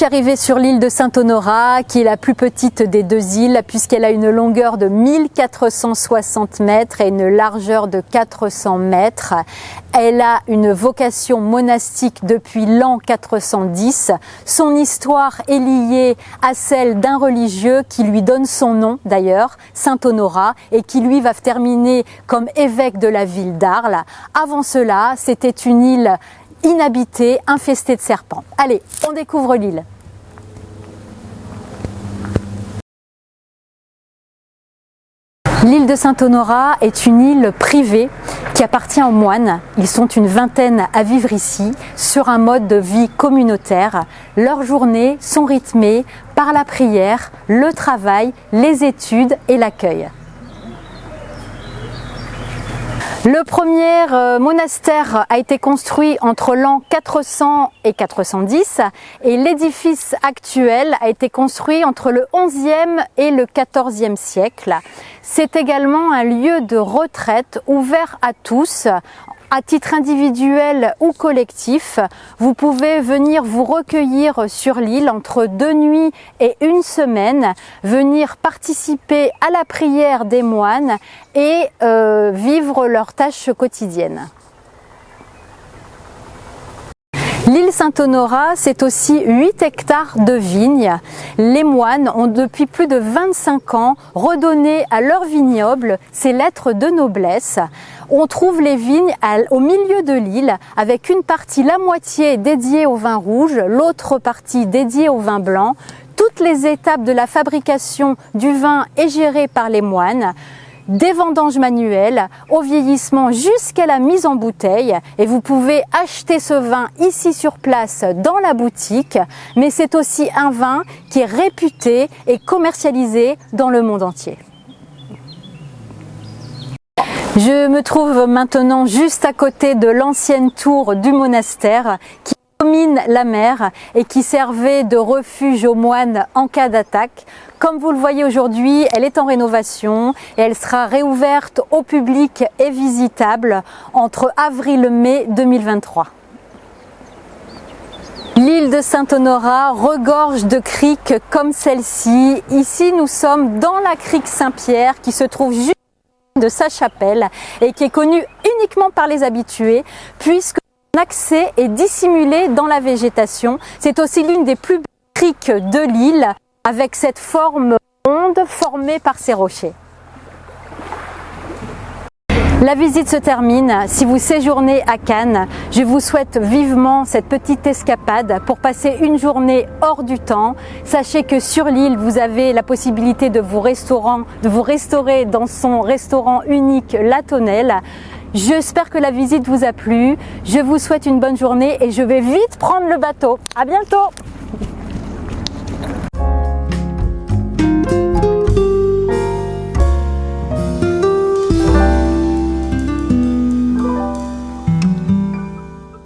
suis arrivée sur l'île de Saint-Honorat, qui est la plus petite des deux îles, puisqu'elle a une longueur de 1460 mètres et une largeur de 400 mètres. Elle a une vocation monastique depuis l'an 410. Son histoire est liée à celle d'un religieux qui lui donne son nom d'ailleurs, Saint-Honorat, et qui lui va terminer comme évêque de la ville d'Arles. Avant cela, c'était une île inhabitée, infestée de serpents. Allez, on découvre l'île. L'île de Saint-Honorat est une île privée qui appartient aux moines. Ils sont une vingtaine à vivre ici sur un mode de vie communautaire. Leurs journées sont rythmées par la prière, le travail, les études et l'accueil. Le premier monastère a été construit entre l'an 400 et 410 et l'édifice actuel a été construit entre le 11e et le 14e siècle. C'est également un lieu de retraite ouvert à tous. À titre individuel ou collectif, vous pouvez venir vous recueillir sur l'île entre 2 nuits et 1 semaine, venir participer à la prière des moines et vivre leurs tâches quotidiennes. L'île Saint-Honorat, c'est aussi 8 hectares de vignes. Les moines ont depuis plus de 25 ans redonné à leur vignoble ses lettres de noblesse. On trouve les vignes au milieu de l'île avec une partie, la moitié dédiée au vin rouge, l'autre partie dédiée au vin blanc. Toutes les étapes de la fabrication du vin est gérée par les moines. Des vendanges manuelles au vieillissement jusqu'à la mise en bouteille, et vous pouvez acheter ce vin ici sur place dans la boutique, mais c'est aussi un vin qui est réputé et commercialisé dans le monde entier. Je me trouve maintenant juste à côté de l'ancienne tour du monastère qui domine la mer et qui servait de refuge aux moines en cas d'attaque. Comme vous le voyez aujourd'hui, elle est en rénovation et elle sera réouverte au public et visitable entre avril et mai 2023. L'île de Saint-Honorat regorge de criques comme celle-ci. Ici, nous sommes dans la crique Saint-Pierre qui se trouve juste de sa chapelle et qui est connue uniquement par les habitués puisque l'accès est dissimulé dans la végétation. C'est aussi l'une des plus belles criques de l'île avec cette forme ronde formée par ces rochers. La visite se termine. Si vous séjournez à Cannes, je vous souhaite vivement cette petite escapade pour passer une journée hors du temps. Sachez que sur l'île, vous avez la possibilité de vous restaurer dans son restaurant unique La Tonnelle. J'espère que la visite vous a plu. Je vous souhaite une bonne journée et je vais vite prendre le bateau. À bientôt!